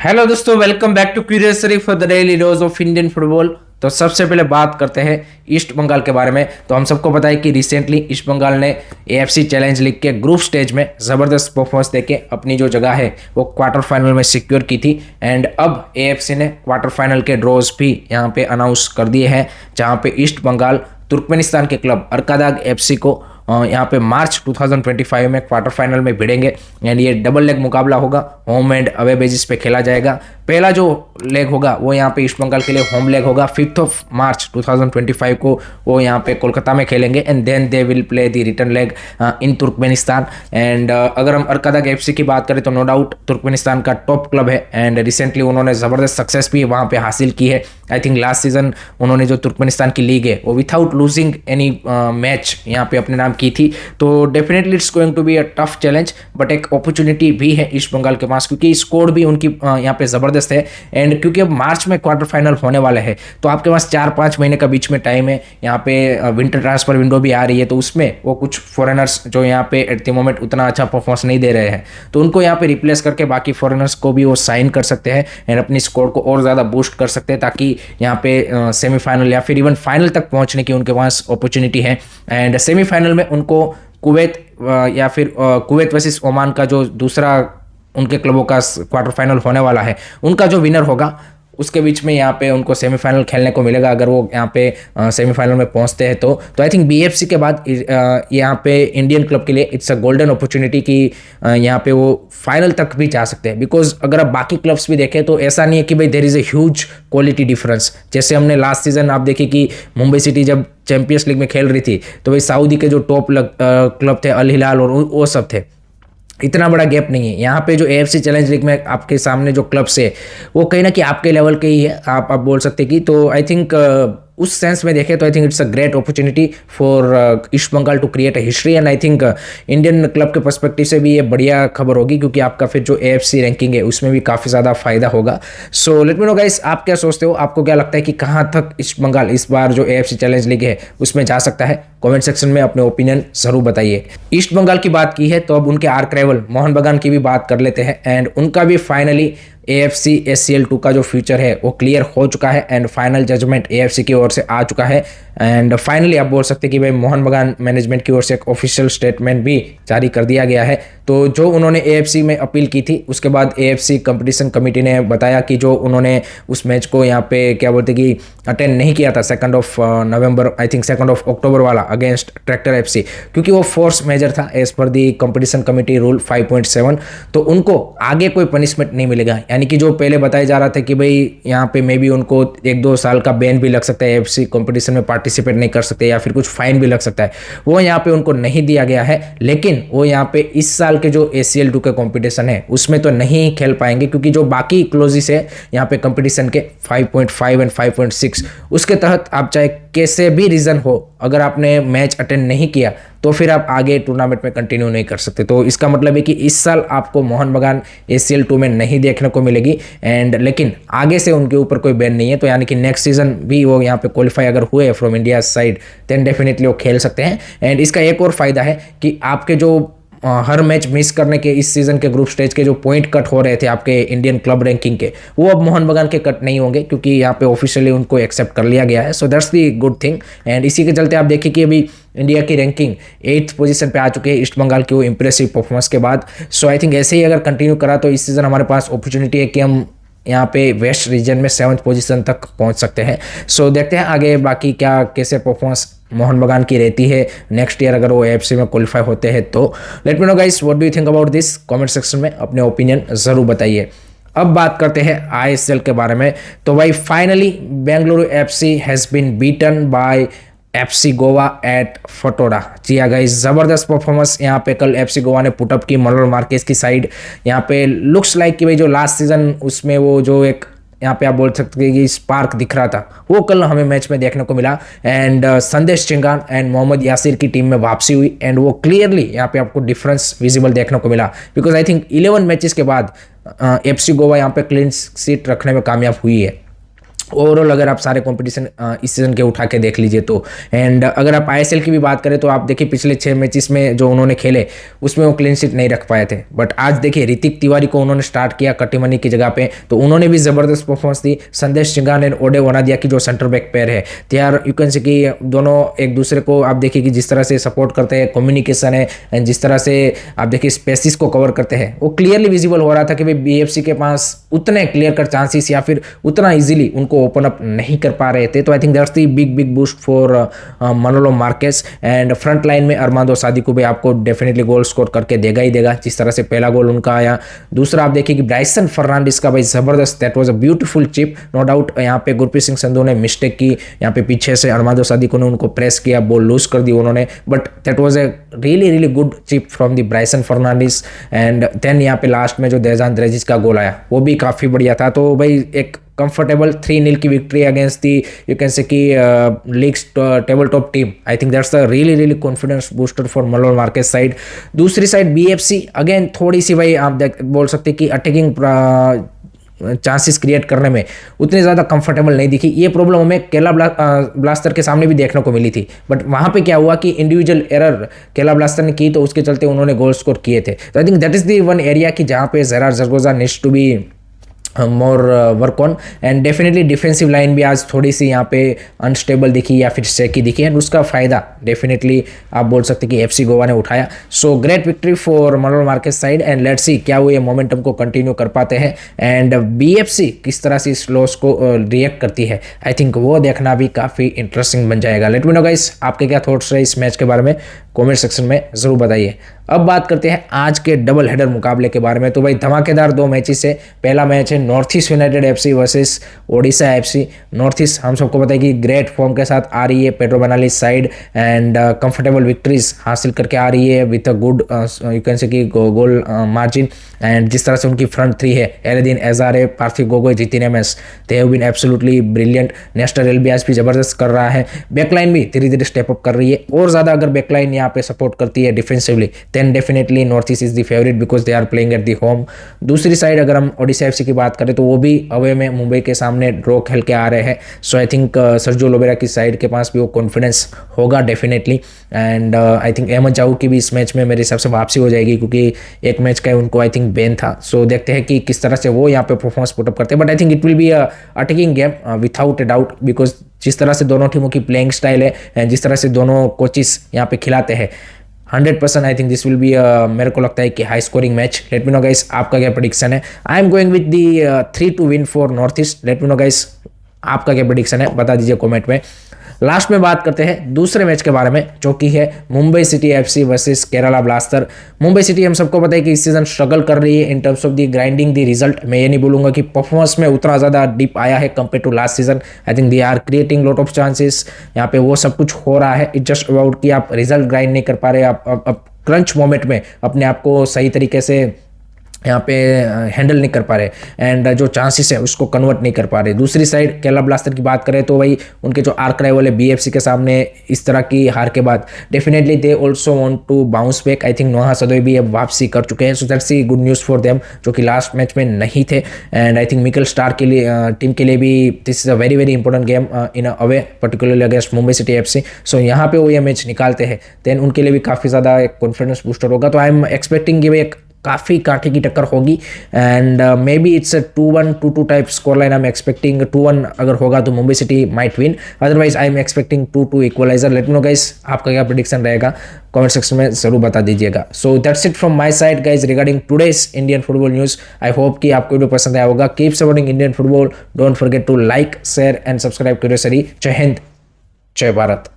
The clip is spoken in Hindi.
हेलो दोस्तों, welcome back to curiosity for the daily dose of Indian football. तो सबसे पहले बात करते हैं ईस्ट बंगाल के बारे में। तो हम सबको पता है कि रिसेंटली ईस्ट बंगाल ने एएफसी चैलेंज लीग के ग्रुप स्टेज में ज़बरदस्त परफॉर्मेंस देके अपनी जो जगह है वो क्वार्टर फाइनल में सिक्योर की थी। एंड अब एएफसी ने क्वार्टर फाइनल के ड्रॉज भी यहाँ पे अनाउंस कर दिए हैं, जहाँ पे ईस्ट बंगाल तुर्कमेनिस्तान के क्लब अरकादाग एफसी को यहाँ पे मार्च 2025 में क्वार्टर फाइनल में भिड़ेंगे। एंड ये डबल लेग मुकाबला होगा, होम एंड अवे बेसिस पे खेला जाएगा। पहला जो लेग होगा वो यहाँ पे ईस्ट बंगाल के लिए होम लेग होगा 5 मार्च 2025 को, वो यहाँ पे कोलकाता में खेलेंगे। And then they will play the return leg in Turkmenistan. And अगर हम अरकादाग एफसी की बात करें तो नो डाउट तुर्कमेनिस्तान का टॉप क्लब है एंड रिसेंटली उन्होंने ज़बरदस्त सक्सेस भी वहाँ पे हासिल की है। आई थिंक लास्ट सीजन उन्होंने जो तुर्कमेनिस्तान की लीग है वो विथाउट लूजिंग एनी मैच यहाँ पे अपने नाम की थी। तो definitely it's going to be a tough challenge, but एक अपॉर्चुनिटी भी है ईस्ट बंगाल के पास, क्योंकि स्कोर भी उनकी यहाँ पे ज़बरदस्त है। एंड क्योंकि अब मार्च में क्वार्टर फाइनल होने वाले हैं तो आपके पास 4-5 महीने का बीच में टाइम है। यहाँ पे विंटर ट्रांसफर विंडो भी आ रही है, तो उसमें वो कुछ फॉरेनर्स जो यहाँ पे एट द मोमेंट उतना अच्छा परफॉर्मेंस नहीं दे रहे हैं, तो उनको यहाँ पे रिप्लेस करके बाकी फॉरेनर्स को भी वो साइन कर सकते हैं एंड अपनी स्कोर को और ज़्यादा बूस्ट कर सकते हैं, ताकि यहाँ पे सेमीफाइनल या फिर इवन फाइनल तक पहुँचने की उनके पास अपॉर्चुनिटी है। एंड सेमीफाइनल में उनको कुवैत या फिर कुवैत वर्सेस ओमान का जो दूसरा उनके क्लबों का क्वार्टर फाइनल होने वाला है, उनका जो विनर होगा उसके बीच में यहाँ पे उनको सेमीफाइनल खेलने को मिलेगा अगर वो यहाँ पे सेमीफाइनल में पहुँचते हैं। तो आई थिंक बीएफसी के बाद यहाँ पे इंडियन क्लब के लिए इट्स अ गोल्डन अपॉर्चुनिटी कि यहाँ पे वो फाइनल तक भी जा सकते हैं। बिकॉज अगर आप बाकी क्लब्स भी देखें तो ऐसा नहीं है कि भाई there is a huge quality difference. जैसे हमने लास्ट सीजन आप देखे कि मुंबई सिटी जब चैंपियंस लीग में खेल रही थी तो भाई सऊदी के जो टॉप क्लब थे अल हिलाल और वो सब थे, इतना बड़ा गैप नहीं है। यहाँ पे जो एएफसी चैलेंज लीग में आपके सामने जो क्लब्स है वो कहीं ना कहीं आपके लेवल के ही है, आप बोल सकते कि। तो आई थिंक उस सेंस में देखें तो I think it's a great opportunity for East Bengal to create a history. And I think Indian club के पर्सपेक्टिव से भी ये बढ़िया खबर होगी, क्योंकि आपका फिर जो एएफसी रैंकिंग है उसमें भी काफ़ी ज़्यादा फायदा होगा। So let me know guys, आप क्या सोचते हो, आपको क्या लगता है कि कहाँ तक ईस्ट बंगाल इस बार जो एएफसी चैलेंज लीग है उसमें जा सकता है? कमेंट सेक्शन में अपने ओपिनियन जरूर बताइए। ईस्ट बंगाल की बात की है तो अब उनके आर्क राइवल मोहन बगान की भी बात कर लेते हैं। एंड उनका भी फाइनली AFC SCL 2 का जो फ्यूचर है वो क्लियर हो चुका है एंड फाइनल जजमेंट AFC की ओर से आ चुका है। एंड फाइनली आप बोल सकते हैं कि भाई मोहन बगान मैनेजमेंट की ओर से एक ऑफिशियल स्टेटमेंट भी जारी कर दिया गया है। तो जो उन्होंने AFC में अपील की थी उसके बाद AFC कंपटीशन कमेटी ने बताया कि जो उन्होंने उस मैच को यहाँ पे क्या बोलते कि अटेंड नहीं किया था 2 नवंबर आई थिंक 2 अक्टूबर वाला अगेंस्ट ट्रैक्टर FC, क्योंकि वो फोर्स मेजर था एज पर दी कंपटीशन कमेटी रूल 5.7, तो उनको आगे कोई पनिशमेंट नहीं मिलेगा। यानी कि जो पहले बताया जा रहा था कि भाई यहाँ पे मे बी उनको 1-2 साल का बैन भी लग सकता है, AFC कंपटीशन में पार्टिसिपेट नहीं कर सकते या फिर कुछ फाइन भी लग सकता है, वो यहाँ पे उनको नहीं दिया गया है। लेकिन वो यहाँ पे इस साल के जो ACL 2 के कंपटीशन है उसमें तो नहीं खेल पाएंगे, क्योंकि जो बाकी क्लोजेस है यहाँ पे कंपटीशन के 5.5 एंड 5.6 उसके तहत आप चाहे कैसे भी रीज़न हो, अगर आपने मैच अटेंड नहीं किया तो फिर आप आगे टूर्नामेंट में कंटिन्यू नहीं कर सकते। तो इसका मतलब है कि इस साल आपको मोहन बगान ACL 2 में नहीं देखने को मिलेगी। एंड लेकिन आगे से उनके ऊपर कोई बैन नहीं है, तो यानी कि नेक्स्ट सीजन भी वो यहाँ पे क्वालिफाई अगर हुए from India side then definitely वो खेल सकते हैं। एंड इसका एक और फायदा है कि आपके जो हर मैच मिस करने के इस सीजन के ग्रुप स्टेज के जो पॉइंट कट हो रहे थे आपके इंडियन क्लब रैंकिंग के, वो अब मोहन बगान के कट नहीं होंगे, क्योंकि यहाँ पे ऑफिशियली उनको एक्सेप्ट कर लिया गया है। सो that's the good thing. And इसी के चलते आप देखिए कि अभी इंडिया की रैंकिंग 8th पोजीशन पे आ चुके हैं ईस्ट बंगाल की वो इंप्रेसिव परफॉर्मेंस के बाद। सो आई थिंक ऐसे ही अगर कंटिन्यू करा तो इस सीजन हमारे पास अपॉर्चुनिटी है कि हम यहाँ पे वेस्ट रीजन में 7th पोजीशन तक पहुँच सकते हैं। सो देखते हैं आगे बाकी क्या कैसे परफॉर्मेंस मोहन बगान की रहती है नेक्स्ट ईयर अगर वो AFC में क्वालिफाई होते हैं तो। Late me know guys, what do you think about this? Comment section में अपने ओपिनियन जरूर बताइए। अब बात करते हैं ISL के बारे में। तो भाई finally Bengaluru FC has been beaten by FC Goa at Fatorda. जी हाँ गाइस, ज़बरदस्त परफॉर्मेंस यहाँ पे कल FC गोवा ने पुटअप की मनोहर मार्केस की साइड। यहाँ पे लुक्स लाइक कि भाई जो लास्ट सीजन उसमें वो जो एक यहाँ पे आप बोल सकते हैं कि स्पार्क दिख रहा था वो कल हमें मैच में देखने को मिला। एंड संदेश चिंगान एंड मोहम्मद यासिर की टीम में वापसी हुई एंड वो क्लियरली यहाँ पे आपको डिफरेंस विजिबल देखने को मिला, बिकॉज आई थिंक 11 मैचेस के बाद FC गोवा यहाँ पे क्लीन सीट रखने में कामयाब हुई है। ओवरऑल अगर आप सारे कंपटीशन इस सीजन के उठा के देख लीजिए तो। एंड अगर आप आईएसएल की भी बात करें तो आप देखिए पिछले 6 मैचेस में जो उन्होंने खेले उसमें वो क्लीन शीट नहीं रख पाए थे, बट आज देखिए ऋतिक तिवारी को उन्होंने स्टार्ट किया कटिमनी की जगह पे, तो उन्होंने भी जबरदस्त परफॉर्मेंस दी। संदेश सिंघार एंड ओडे वनादिया की जो सेंटर बैक पेयर है, they are you can say कि दोनों एक दूसरे को आप देखिए कि जिस तरह से सपोर्ट करते हैं, कम्युनिकेशन है, एंड जिस तरह से आप देखिए स्पेसिस को कवर करते हैं, वो क्लियरली विजिबल हो रहा था कि भाई बीएफसी के पास उतने क्लियर कट चांसेस या फिर उतना इजीली उनको ओपन अप नहीं कर पा रहे थे। तो I think that's the big boost for Manolo Marquez. And front line में अरमांदो सादी को भी आपको डेफिनेटली गोल स्कोर करके देगा ही देगा, जिस तरह से पहला गोल उनका आया। दूसरा आप देखिए कि ब्राइसन फर्नांडिस का भाई जबरदस्त, that was a beautiful chip, no doubt. यहाँ पे गुरप्रीत सिंह संधू ने मिस्टेक की, यहाँ पे पीछे से अरमांदो सादी को ने उनको प्रेस किया, बॉल लूज कर दी उन्होंने, but that was a really good chip from the Brison Fernandes. And then यहाँ पे लास्ट में जो देजान द्रेजिस का गोल आया वो भी काफ़ी बढ़िया था। तो भाई एक कंफर्टेबल 3-0 की victory against the you can say कि league's table top team. I think that's the really confidence booster for Manolo Marquez side. दूसरी साइड बीएफसी अगेन थोड़ी सी भाई आप बोल सकते हैं कि अटैकिंग चांसेस क्रिएट करने में उतनी ज़्यादा कंफर्टेबल नहीं दिखी। ये प्रॉब्लम हमें केला ब्लास्टर के सामने भी देखने को मिली थी, बट वहाँ पे क्या हुआ कि इंडिविजुअल एरर केला ब्लास्टर ने की, तो उसके चलते उन्होंने गोल स्कोर किए थे। तो I think that is the one area कि जहाँ पे Gerard Zaragoza needs to be more work on. And definitely defensive line भी आज थोड़ी सी यहाँ पे अनस्टेबल दिखी या फिर शेकी दिखी, एंड उसका फ़ायदा डेफिनेटली आप बोल सकते कि एफसी गोवा ने उठाया। So great victory for Manolo Marquez side, and let's see क्या वो ये मोमेंटम को कंटिन्यू कर पाते हैं, एंड बीएफसी किस तरह से इस लॉस को रिएक्ट करती है। आई थिंक वो देखना भी काफ़ी इंटरेस्टिंग बन जाएगा। लेट मी नो गाइस आपके क्या थॉट्स रहे इस मैच के बारे में, कॉमेंट सेक्शन में ज़रूर बताइए। अब बात करते हैं आज के डबल हेडर मुकाबले के बारे में। तो भाई धमाकेदार 2 मैचेस है। पहला मैच है north east United FC versus Odisha FC. North east हम सबको पता है कि ग्रेट फॉर्म के साथ आ रही है Pedro Benali's side, and comfortable victories हासिल करके आ रही है with a good you can say कि गोल मार्जिन। एंड जिस तरह से उनकी फ्रंट थ्री है, Alaaeddine Ajaraie, Parthib Gogoi, Jithin MS, they have been absolutely brilliant. Nestor Albiach भी जबरदस्त कर रहा है। बैकलाइन भी धीरे धीरे स्टेप अप कर रही है, और ज़्यादा अगर बैकलाइन यहाँ पे सपोर्ट करती है defensively, then definitely North East is the favourite because they are playing at the home. दूसरी साइड अगर हम ओडिशा एफसी की बात करें तो वो भी अवे में मुंबई के सामने ड्रॉ खेल के आ रहे हैं। So I think Sergio Lobera की साइड के पास भी वो कॉन्फिडेंस होगा definitely. And I think Ahmed Jahouh की भी इस मैच में मेरे हिसाब से वापसी हो जाएगी, क्योंकि एक मैच का उनको आई थिंक बैन था। सो देखते हैं कि किस तरह से वो यहाँ पे परफॉर्मेंस पुटअप करते हैं, but I think it will be a attacking game without a doubt, because जिस तरह से दोनों टीमों की प्लेइंग स्टाइल है एंड जिस तरह से दोनों कोचेस यहाँ पे खिलाते हैं, 100% I think this will be मेरे को लगता है कि high scoring match. Late me know guys आपका क्या प्रेडिक्शन है। I am going with the 3-2 win for north east. Late me know guys आपका क्या प्रेडिक्शन है, बता दीजिए कमेंट में। लास्ट में बात करते हैं दूसरे मैच के बारे में, जो कि है Mumbai city FC versus Kerala blaster. Mumbai city हम सबको पता है कि इस सीजन स्ट्रगल कर रही है in terms of the grinding the result. मैं ये नहीं बोलूंगा कि परफॉर्मेंस में उतना ज़्यादा डिप आया है compare to last season. I think they are creating lot of chances, यहाँ पे वो सब कुछ हो रहा है। इट जस्ट अबाउट कि आप रिजल्ट ग्राइंड नहीं कर पा रहे, आप क्रंच मोमेंट में अपने आप को सही तरीके से यहाँ पे हैंडल नहीं कर पा रहे, एंड जो चांसेस है उसको कन्वर्ट नहीं कर पा रहे। दूसरी साइड केरला ब्लास्टर की बात करें तो भाई उनके जो आर्क राइवल है बीएफसी के सामने इस तरह की हार के बाद definitely they also want to bounce back. I think Noah Sadaoui भी अब वापसी कर चुके हैं, so that's the good news for them, जो कि लास्ट मैच में नहीं थे। And I think Mikael Stahre के लिए टीम के लिए भी this is a very important game in away, particularly against Mumbai city FC. So यहाँ पे वो ये मैच निकालते हैं देन उनके लिए भी काफ़ी ज़्यादा एक कॉन्फिडेंस बूस्टर होगा। तो आई एम एक्सपेक्टिंग कि भाई एक काफ़ी कांटे की टक्कर होगी, and maybe it's a 2-1 2-2 type score line. I am expecting 2-1 अगर होगा तो Mumbai City might win, otherwise I am expecting 2-2 equaliser. Let me know guys आपका क्या प्रेडिक्शन रहेगा, कमेंट सेक्शन में जरूर बता दीजिएगा। So that's it from my side guys regarding today's Indian football news. I hope कि आपको वीडियो पसंद आया होगा। Keep supporting Indian football, don't forget to like share and subscribe to जय हिंद, जय भारत।